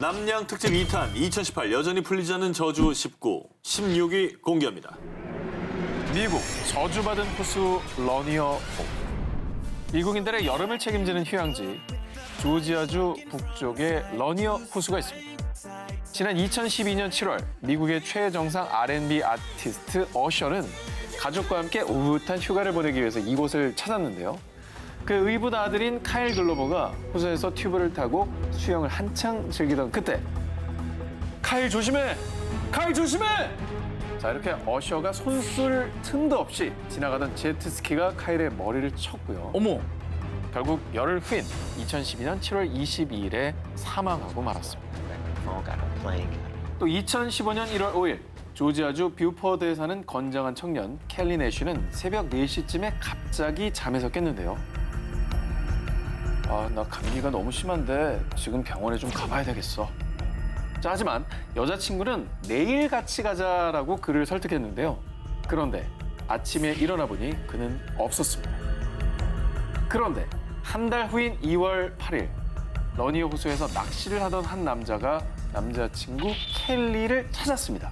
남양 특집 2탄 2018 여전히 풀리지 않는 저주 19, 16위 공개합니다. 미국 저주받은 호수 러니어 호. 미국인들의 여름을 책임지는 휴양지 조지아주 북쪽에 러니어 호수가 있습니다. 지난 2012년 7월 미국의 최정상 R&B 아티스트 어셔는 가족과 함께 오붓한 휴가를 보내기 위해서 이곳을 찾았는데요. 그 의붓 아들인 카일 글로버가 호수에서 튜브를 타고 수영을 한창 즐기던 그때 카일 조심해! 카일 조심해! 자, 이렇게 어셔가 손쓸 틈도 없이 지나가던 제트스키가 카일의 머리를 쳤고요. 어머. 결국 열흘 후인 2012년 7월 22일에 사망하고 말았습니다. 또 2015년 1월 5일 조지아주 뷰포드에 사는 건장한 청년 켈리 내쉬는 새벽 4시쯤에 갑자기 잠에서 깼는데요. 나 감기가 너무 심한데 지금 병원에 좀 가봐야 되겠어. 자, 하지만 여자친구는 내일 같이 가자라고 그를 설득했는데요. 그런데 아침에 일어나 보니 그는 없었습니다. 그런데 한 달 후인 2월 8일 러니어 호수에서 낚시를 하던 한 남자가 남자친구 켈리를 찾았습니다.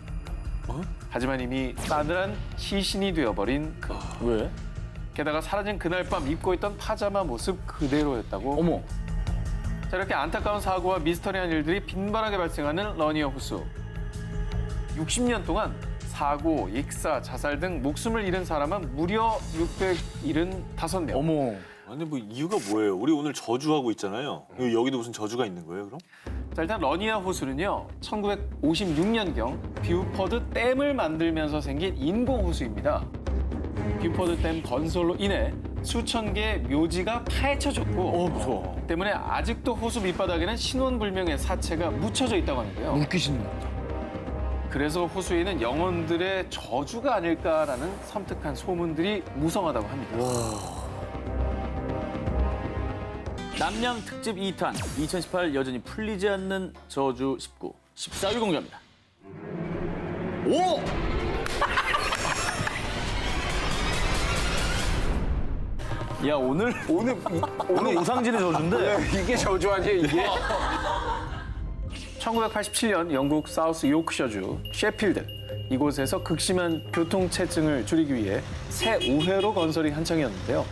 하지만 이미 싸늘한 시신이 되어버린 그. 왜? 게다가 사라진 그날 밤 입고 있던 파자마 모습 그대로였다고. 어머. 자, 이렇게 안타까운 사고와 미스터리한 일들이 빈번하게 발생하는 러니어 호수. 60년 동안 사고, 익사, 자살 등 목숨을 잃은 사람은 무려 675명. 어머. 아니 뭐 이유가 뭐예요? 우리 오늘 저주하고 있잖아요. 여기도 무슨 저주가 있는 거예요, 그럼? 자, 일단 러니아 호수는요, 1956년경 뷰포드 댐을 만들면서 생긴 인공 호수입니다. 뷰포드 댐 건설로 인해 수천 개의 묘지가 파헤쳐졌고, 무서워. 때문에 아직도 호수 밑바닥에는 신원불명의 사체가 묻혀져 있다고 하는데요. 눈귀신 같다. 그래서 호수에는 영혼들의 저주가 아닐까라는 섬뜩한 소문들이 무성하다고 합니다. 남양 특집 2탄 2018 여전히 풀리지 않는 저주 19, 14위 공개합니다. 오! 야, 오늘 오상진의 저주인데. 이게 저주 아니에요, 이게? 1987년 영국 사우스 요크셔주 셰필드 이곳에서 극심한 교통체증을 줄이기 위해 새 우회로 건설이 한창이었는데요.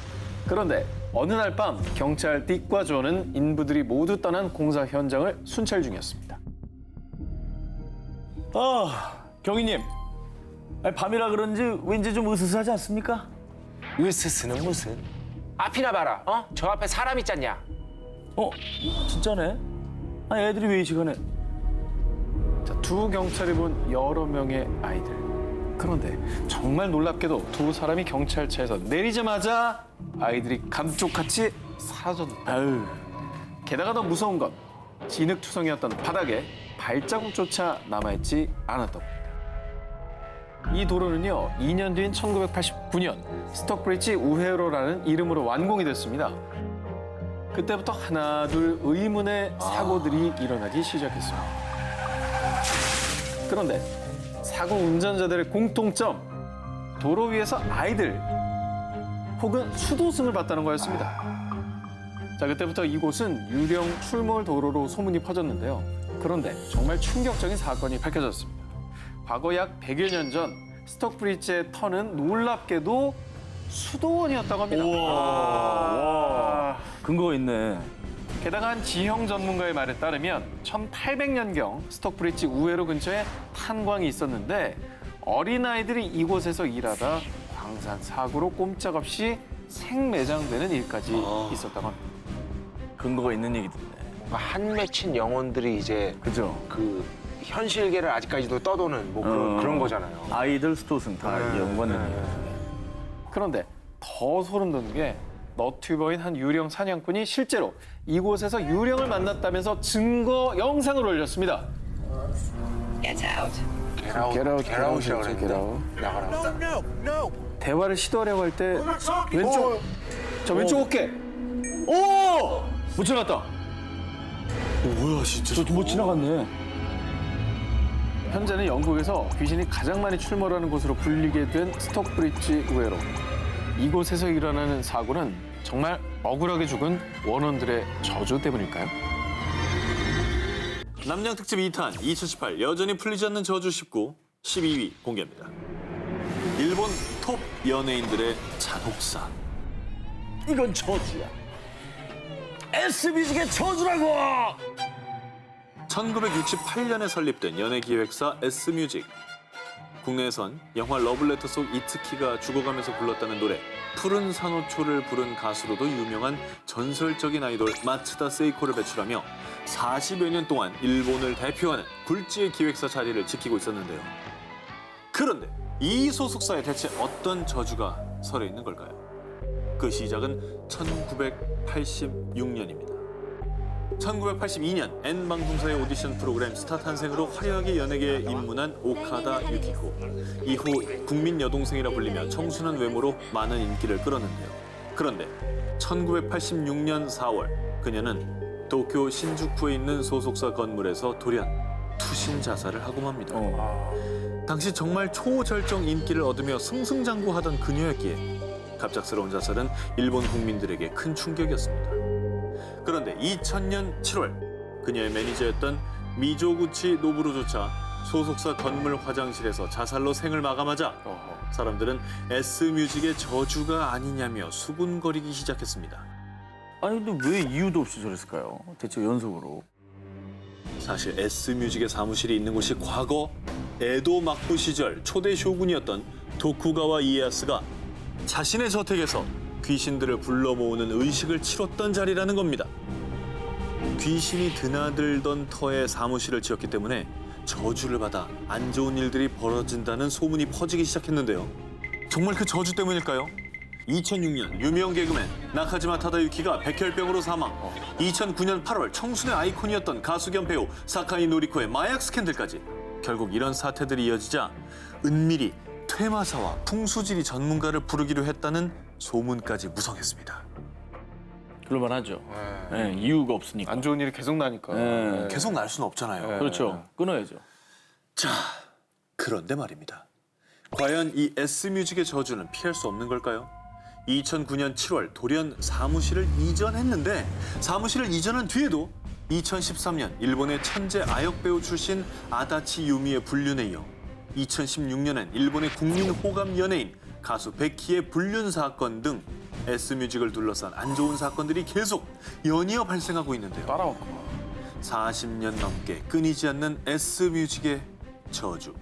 그런데 어느 날 밤 경찰 딕과 존은 인부들이 모두 떠난 공사 현장을 순찰 중이었습니다. 경위님. 밤이라 그런지 왠지 좀 으스스하지 않습니까? 으스스는 무슨? 앞이나 봐라, 어? 저 앞에 사람 있잖냐? 진짜네. 애들이 왜 이 시간에? 자, 두 경찰이 본 여러 명의 아이들. 그런데 정말 놀랍게도 두 사람이 경찰차에서 내리자마자 아이들이 감쪽같이 사라졌다. 아유. 게다가 더 무서운 건 진흙투성이었던 바닥에 발자국조차 남아있지 않았던 겁니다. 이 도로는요, 2년 뒤인 1989년 스톡브리지 우회로라는 이름으로 완공이 됐습니다. 그때부터 하나 둘 의문의 사고들이 일어나기 시작했습니다. 그런데 사고 운전자들의 공통점, 도로 위에서 아이들 혹은 수도승을 봤다는 거였습니다. 자, 그때부터 이곳은 유령 출몰 도로로 소문이 퍼졌는데요. 그런데 정말 충격적인 사건이 밝혀졌습니다. 과거 약 100여 년 전 스톡브리지의 터는 놀랍게도 수도원이었다고 합니다. 와. 근거가 있네. 게다가 한 지형 전문가의 말에 따르면 1800년경 스톡브리지 우회로 근처에 탄광이 있었는데 어린아이들이 이곳에서 일하다 광산 사고로 꼼짝없이 생매장되는 일까지 있었다고 합니다. 근거가 있는 얘기 듣네. 뭔가 한 맺힌 영혼들이 이제 그죠? 그 현실계를 아직까지도 떠도는 뭐 그런 거잖아요. 아이들 수도승 다 연관된 얘기. 그런데 더 소름 돋는 게 너튜버인 한 유령 사냥꾼이 실제로 이곳에서 유령을 만났다면서 증거 영상을 올렸습니다. 게라웃이라고 그랬는데. 나가라. 대화를 시도하려고 할 때 왼쪽, 왼쪽 어깨. 오! 못 지나갔다. 뭐야, 진짜. 못 지나갔네. 현재는 영국에서 귀신이 가장 많이 출몰하는 곳으로 불리게 된 스톡브리지 우회로. 이곳에서 일어나는 사고는 정말 억울하게 죽은 원혼들의 저주 때문일까요? 남양 특집 2탄 2018 여전히 풀리지 않는 저주 19 12위 공개합니다. 일본 톱 연예인들의 잔혹사. 이건 저주야. S뮤직의 저주라고! 1968년에 설립된 연예기획사 S뮤직. 국내에선 영화 러블레터 속 이츠키가 죽어가면서 불렀다는 노래 푸른 산호초를 부른 가수로도 유명한 전설적인 아이돌 마츠다 세이코를 배출하며 40여 년 동안 일본을 대표하는 굴지의 기획사 자리를 지키고 있었는데요. 그런데 이 소속사에 대체 어떤 저주가 서려 있는 걸까요? 그 시작은 1986년입니다. 1982년 N방송사의 오디션 프로그램 스타 탄생으로 화려하게 연예계에 입문한 오카다 유키코. 이후 국민 여동생이라 불리며 청순한 외모로 많은 인기를 끌었는데요. 그런데 1986년 4월 그녀는 도쿄 신주쿠에 있는 소속사 건물에서 돌연 투신 자살을 하고 맙니다. 당시 정말 초절정 인기를 얻으며 승승장구하던 그녀였기에 갑작스러운 자살은 일본 국민들에게 큰 충격이었습니다. 그런데 2000년 7월 그녀의 매니저였던 미조구치 노부로조차 소속사 건물 화장실에서 자살로 생을 마감하자 사람들은 S뮤직의 저주가 아니냐며 수군거리기 시작했습니다. 아니 근데 왜 이유도 없이 저랬을까요? 대체 연속으로. 사실 S뮤직의 사무실이 있는 곳이 과거 에도 막부 시절 초대 쇼군이었던 도쿠가와 이에야스가 자신의 저택에서 귀신들을 불러 모으는 의식을 치렀던 자리라는 겁니다. 귀신이 드나들던 터에 사무실을 지었기 때문에 저주를 받아 안 좋은 일들이 벌어진다는 소문이 퍼지기 시작했는데요. 정말 그 저주 때문일까요? 2006년 유명 개그맨 나카지마 타다유키가 백혈병으로 사망. 2009년 8월 청순의 아이콘이었던 가수 겸 배우 사카이 노리코의 마약 스캔들까지. 결국 이런 사태들이 이어지자 은밀히 퇴마사와 풍수지리 전문가를 부르기로 했다는 소문까지 무성했습니다. 그럴만하죠. 네, 이유가 없으니까. 안 좋은 일이 계속 나니까. 네. 계속 날 수는 없잖아요. 그렇죠. 끊어야죠. 자, 그런데 말입니다. 과연 이 S뮤직의 저주는 피할 수 없는 걸까요? 2009년 7월 돌연 사무실을 이전했는데 사무실을 이전한 뒤에도 2013년 일본의 천재 아역 배우 출신 아다치 유미의 불륜에 이어 2016년엔 일본의 국민 호감 연예인 가수 베키의 불륜 사건 등 S뮤직을 둘러싼 안 좋은 사건들이 계속 연이어 발생하고 있는데요. 따라왔구나. 40년 넘게 끊이지 않는 S뮤직의 저주.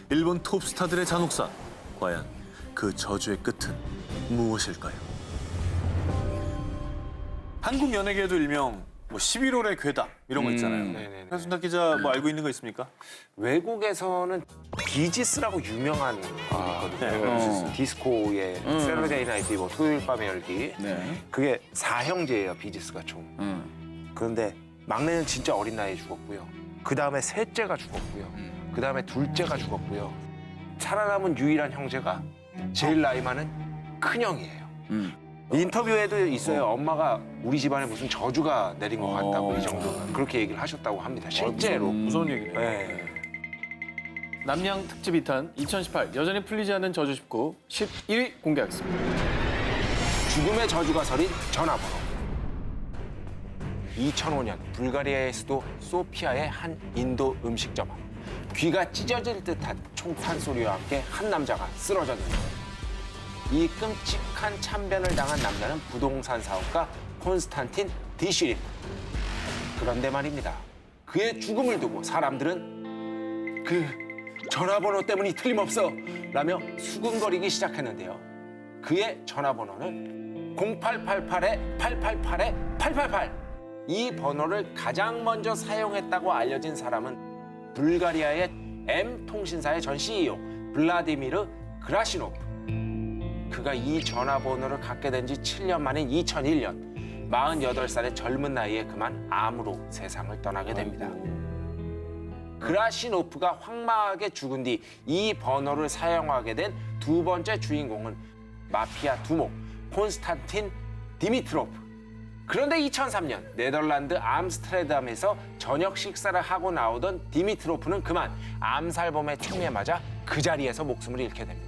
일본 톱스타들의 잔혹사. 과연 그 저주의 끝은 무엇일까요? 한국 연예계에도 일명 11월의 괴담 이런 거 있잖아요. 네네네. 한순탁 기자 뭐 알고 있는 거 있습니까? 외국에서는 비지스라고 유명한 곡이 있거든요. 디스코의 세러데이 나이트 뭐 토요일 밤의 열기. 네. 그게 4형제예요, 비지스가 총. 그런데 막내는 진짜 어린 나이에 죽었고요. 그 다음에 셋째가 죽었고요. 그 다음에 둘째가 죽었고요. 살아남은 유일한 형제가 제일 나이 많은 큰형이에요. 인터뷰에도 있어요. 엄마가 우리 집안에 무슨 저주가 내린 것 같다고 이 정도는 그렇게 얘기를 하셨다고 합니다. 실제로. 무서운 얘기네요. 네. 남양 특집 2탄 2018 여전히 풀리지 않는 저주 19 11위 공개하겠습니다. 죽음의 저주가 서린 전화번호. 2005년 불가리아의 수도 소피아의 한 인도 음식점 앞. 귀가 찢어질 듯한 총판 소리와 함께 한 남자가 쓰러졌는데 이 끔찍한 참변을 당한 남자는 부동산 사업가 콘스탄틴 디슈린. 그런데 말입니다. 그의 죽음을 두고 사람들은 그 전화번호 때문이 틀림없어 라며 수군거리기 시작했는데요. 그의 전화번호는 0888-888-888. 이 번호를 가장 먼저 사용했다고 알려진 사람은 불가리아의 M통신사의 전 CEO 블라디미르 그라시노프. 그가 이 전화번호를 갖게 된 지 7년 만인 2001년 48살의 젊은 나이에 그만 암으로 세상을 떠나게 됩니다. 그라시노프가 황망하게 죽은 뒤 이 번호를 사용하게 된 두 번째 주인공은 마피아 두목 콘스탄틴 디미트로프. 그런데 2003년 네덜란드 암스테르담에서 저녁 식사를 하고 나오던 디미트로프는 그만 암살범의 총에 맞아 그 자리에서 목숨을 잃게 됩니다.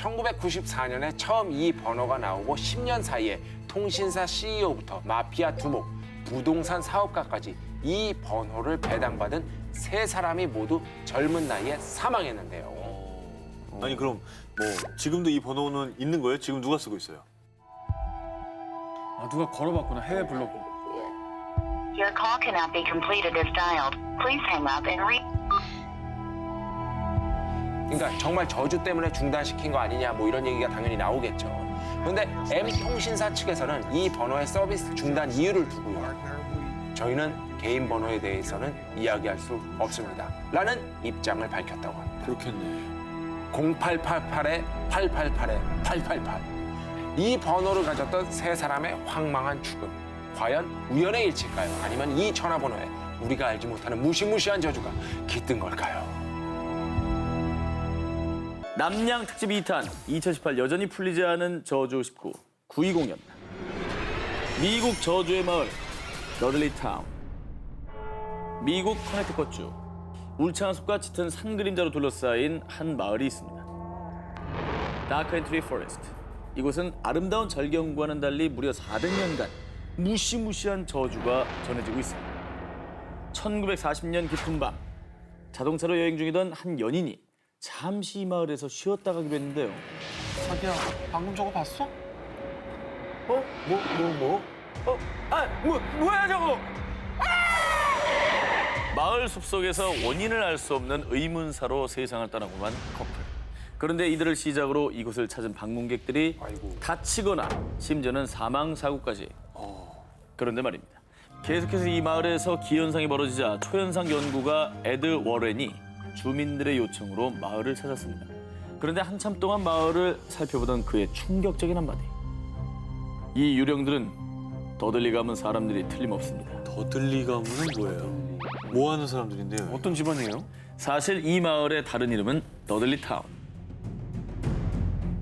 1994년에 처음 이 번호가 나오고 10년 사이에 통신사 CEO부터 마피아 두목, 부동산 사업가까지 이 번호를 배당받은 세 사람이 모두 젊은 나이에 사망했는데요. 아니 그럼 뭐 지금도 이 번호는 있는 거예요? 지금 누가 쓰고 있어요? 아, 누가 걸어봤구나. 해외 블로그. Your call cannot be completed as dialed. Please hang up and 그러니까 정말 저주 때문에 중단시킨 거 아니냐 뭐 이런 얘기가 당연히 나오겠죠. 그런데 M통신사 측에서는 이 번호의 서비스 중단 이유를 두고요. 저희는 개인 번호에 대해서는 이야기할 수 없습니다. 라는 입장을 밝혔다고 합니다. 그렇겠네. 0888에 888에 888. 이 번호를 가졌던 세 사람의 황망한 죽음. 과연 우연의 일치일까요? 아니면 이 전화번호에 우리가 알지 못하는 무시무시한 저주가 깃든 걸까요? 남양 특집 2탄 2018 여전히 풀리지 않은 저주 19 920이었다. 미국 저주의 마을 더들리 타운. 미국 커네티컷주 울창한 숲과 짙은 산 그림자로 둘러싸인 한 마을이 있습니다. 다크 앤 트리 포레스트. 이곳은 아름다운 절경과는 달리 무려 400년간 무시무시한 저주가 전해지고 있습니다. 1940년 깊은 밤 자동차로 여행 중이던 한 연인이 잠시 이 마을에서 쉬었다 가기로 했는데요. 자기야, 방금 저거 봤어? 뭐야 저거? 마을 숲속에서 원인을 알 수 없는 의문사로 세상을 떠나고만 커플. 그런데 이들을 시작으로 이곳을 찾은 방문객들이 아이고. 다치거나 심지어는 사망 사고까지. 그런데 말입니다. 계속해서 이 마을에서 기현상이 벌어지자 초현상 연구가 에드 워렌이 주민들의 요청으로 마을을 찾았습니다. 그런데 한참 동안 마을을 살펴보던 그의 충격적인 한마디. 이 유령들은 더들리 가문 사람들이 틀림없습니다. 더들리 가문은 뭐예요? 뭐 하는 사람들인데요? 어떤 집안이에요? 사실 이 마을의 다른 이름은 더들리 타운.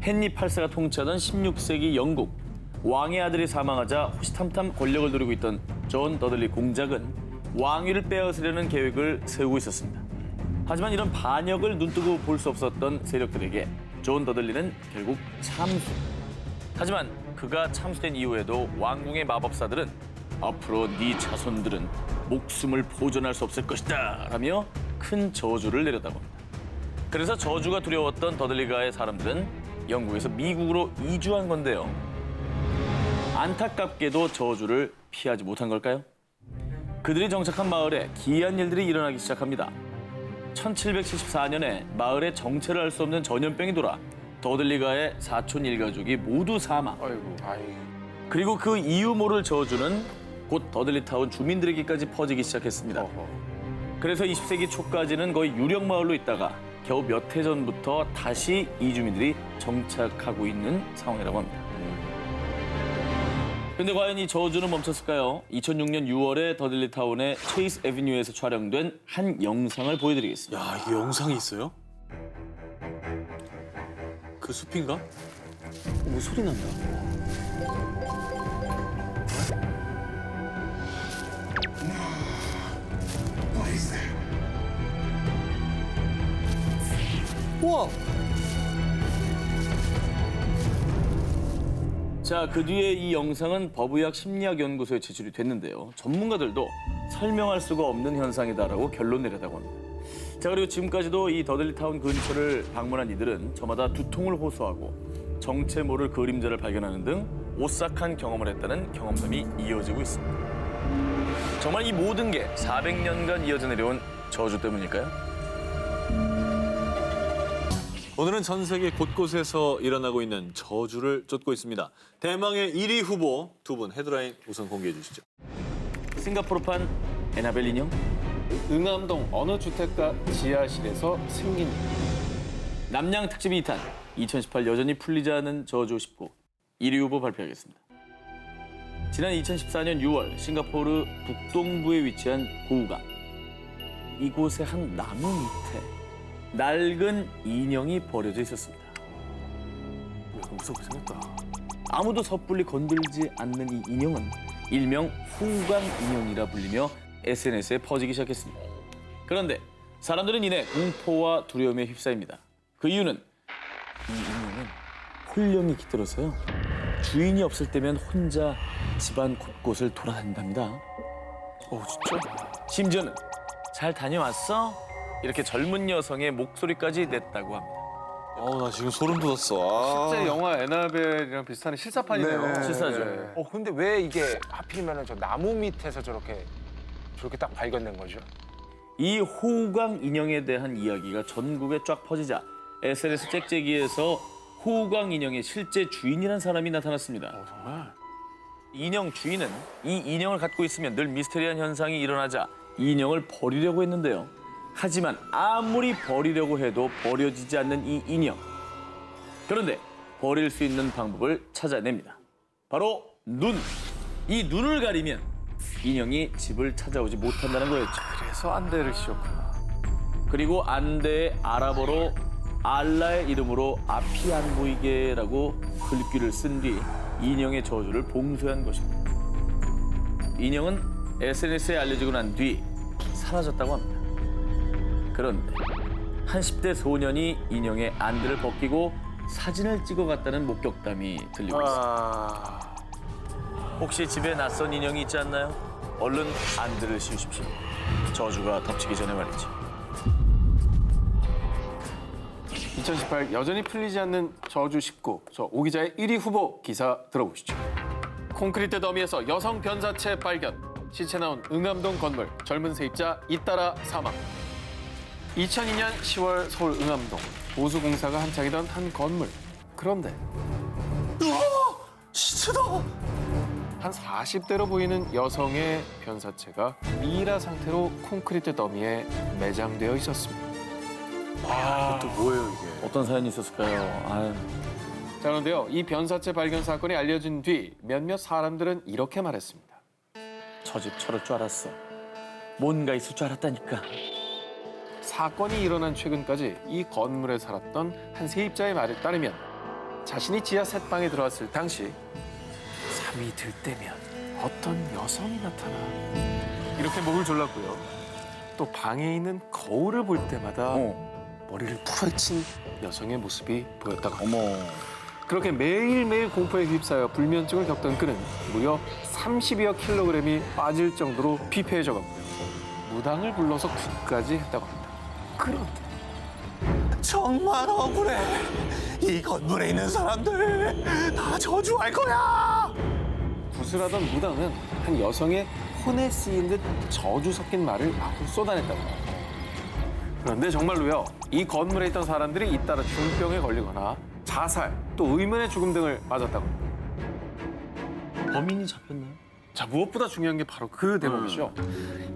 헨리 8세가 통치하던 16세기 영국 왕의 아들이 사망하자 호시탐탐 권력을 누리고 있던 존 더들리 공작은 왕위를 빼앗으려는 계획을 세우고 있었습니다. 하지만 이런 반역을 눈뜨고 볼 수 없었던 세력들에게 존 더들리는 결국 참수. 하지만 그가 참수된 이후에도 왕궁의 마법사들은 앞으로 네 자손들은 목숨을 보존할 수 없을 것이다 라며 큰 저주를 내렸다고 합니다. 그래서 저주가 두려웠던 더들리가의 사람들은 영국에서 미국으로 이주한 건데요. 안타깝게도 저주를 피하지 못한 걸까요? 그들이 정착한 마을에 기이한 일들이 일어나기 시작합니다. 1774년에 마을에 정체를 알 수 없는 전염병이 돌아 더들리가의 사촌 일가족이 모두 사망. 아이고. 그리고 그 이유 모를 저주는 곧 더들리타운 주민들에게까지 퍼지기 시작했습니다. 그래서 20세기 초까지는 거의 유령 마을로 있다가 겨우 몇 해 전부터 다시 이주민들이 정착하고 있는 상황이라고 합니다. 근데 과연 이 저주는 멈췄을까요? 2006년 6월에 더들리타운의 체이스 애비뉴에서 촬영된 한 영상을 보여드리겠습니다. 야, 이게 영상이 있어요? 그 숲인가? 뭐 소리 난다. 우와! 자, 그 뒤에 이 영상은 법의학 심리학연구소에 제출이 됐는데요. 전문가들도 설명할 수가 없는 현상이다라고 결론 내렸다고 합니다. 자, 그리고 지금까지도 이 더들리타운 근처를 방문한 이들은 저마다 두통을 호소하고 정체 모를 그림자를 발견하는 등 오싹한 경험을 했다는 경험담이 이어지고 있습니다. 정말 이 모든 게 400년간 이어져 내려온 저주 때문일까요? 오늘은 전 세계 곳곳에서 일어나고 있는 저주를 쫓고 있습니다. 대망의 1위 후보 두 분 헤드라인 우선 공개해 주시죠. 싱가포르판 에나벨 인형, 응암동 어느 주택가 지하실에서 생긴 일. 남양 특집 2탄 2018 여전히 풀리지 않은 저주 19 1위 후보 발표하겠습니다. 지난 2014년 6월 싱가포르 북동부에 위치한 고우강. 이곳의 한 나무 밑에 낡은 인형이 버려져 있었습니다. 약간 무섭게 생겼다. 아무도 섣불리 건들지 않는 이 인형은 일명 후광 인형이라 불리며 SNS에 퍼지기 시작했습니다. 그런데 사람들은 이내 공포와 두려움에 휩싸입니다. 그 이유는 이 인형은 혼령이 깃들어서요. 주인이 없을 때면 혼자 집안 곳곳을 돌아다닌답니다. 진짜? 심지어는 잘 다녀왔어? 이렇게 젊은 여성의 목소리까지 냈다고 합니다. 나 지금 소름 돋았어. 실제 영화 에나벨이랑 비슷한 실사판이네요. 실사죠. 근데 왜 이게 하필이면 저 나무 밑에서 저렇게 딱 발견된 거죠? 이 호우광 인형에 대한 이야기가 전국에 쫙 퍼지자 SNS 짹짹이에서 호우광 인형의 실제 주인이란 사람이 나타났습니다. 정말? 인형 주인은 이 인형을 갖고 있으면 늘 미스테리한 현상이 일어나자 인형을 버리려고 했는데요. 하지만 아무리 버리려고 해도 버려지지 않는 이 인형. 그런데 버릴 수 있는 방법을 찾아냅니다. 바로 눈. 이 눈을 가리면 인형이 집을 찾아오지 못한다는 거였죠. 그래서 안대를 씌웠구나. 그리고 안대에 아랍어로 알라의 이름으로 앞이 안 보이게라고 글귀를 쓴 뒤 인형의 저주를 봉쇄한 것입니다. 인형은 SNS에 알려지고 난 뒤 사라졌다고 합니다. 그런데 한 10대 소년이 인형의 안대를 벗기고 사진을 찍어갔다는 목격담이 들리고 있습니다. 혹시 집에 낯선 인형이 있지 않나요? 얼른 안대를 씌우십시오. 저주가 덮치기 전에 말이죠. 2018 여전히 풀리지 않는 저주 19. 저 오 기자의 1위 후보 기사 들어보시죠. 콘크리트 더미에서 여성 변사체 발견. 시체 나온 응암동 건물. 젊은 세입자 잇따라 사망. 2002년 10월 서울 응암동. 보수공사가 한창이던 한 건물. 그런데 시체다. 한 40대로 보이는 여성의 변사체가 미라 상태로 콘크리트 더미에 매장되어 있었습니다. 또 뭐예요 이게? 어떤 사연이 있었을까요? 아유. 자, 그런데요. 이 변사체 발견 사건이 알려진 뒤 몇몇 사람들은 이렇게 말했습니다. 저 집 저럴 줄 알았어. 뭔가 있을 줄 알았다니까. 사건이 일어난 최근까지 이 건물에 살았던 한 세입자의 말에 따르면 자신이 지하 셋방에 들어왔을 당시 잠이 들 때면 어떤 여성이 나타나 이렇게 목을 졸랐고요. 또 방에 있는 거울을 볼 때마다 머리를 풀어헤친 여성의 모습이 보였다고 합니다. 어머. 그렇게 매일매일 공포에 휩싸여 불면증을 겪던 그는 무려 30여 킬로그램이 빠질 정도로 피폐해져 갔고요. 무당을 불러서 굿까지 했다고 합니다. 그런데 정말 억울해. 이 건물에 있는 사람들 다 저주할 거야. 구슬하던 무당은 한 여성의 혼에 쓰인 듯 저주 섞인 말을 마구 쏟아냈다고 합니다. 그런데 정말로요, 이 건물에 있던 사람들이 잇따라 중병에 걸리거나 자살, 또 의문의 죽음 등을 맞았다고 합니다. 범인이 잡혔나요? 자, 무엇보다 중요한 게 바로 그 대목이죠.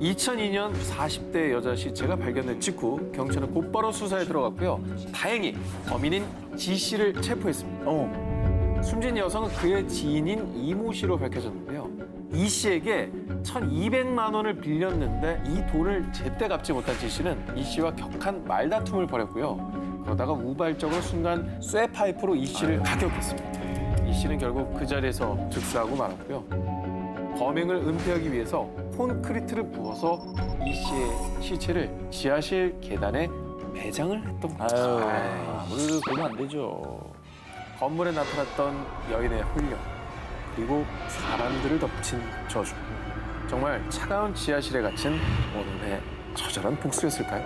2002년 40대 여자 시체가 발견된 직후 경찰은 곧바로 수사에 들어갔고요. 다행히 범인인 지 씨를 체포했습니다. 숨진 여성은 그의 지인인 이모 씨로 밝혀졌는데요. 이 씨에게 1,200만 원을 빌렸는데 이 돈을 제때 갚지 못한 지 씨는 이 씨와 격한 말다툼을 벌였고요. 그러다가 우발적으로 순간 쇠파이프로 이 씨를 가격했습니다. 이 씨는 결국 그 자리에서 즉사하고 말았고요. 범행을 은폐하기 위해서 콘크리트를 부어서 이 씨의 시체를 지하실 계단에 매장을 했던 겁니다. 아무래도 그러면 안 되죠. 건물에 나타났던 여인의 훈련, 그리고 사람들을 덮친 저주. 정말 차가운 지하실에 갇힌 원혼의 처절한 복수였을까요?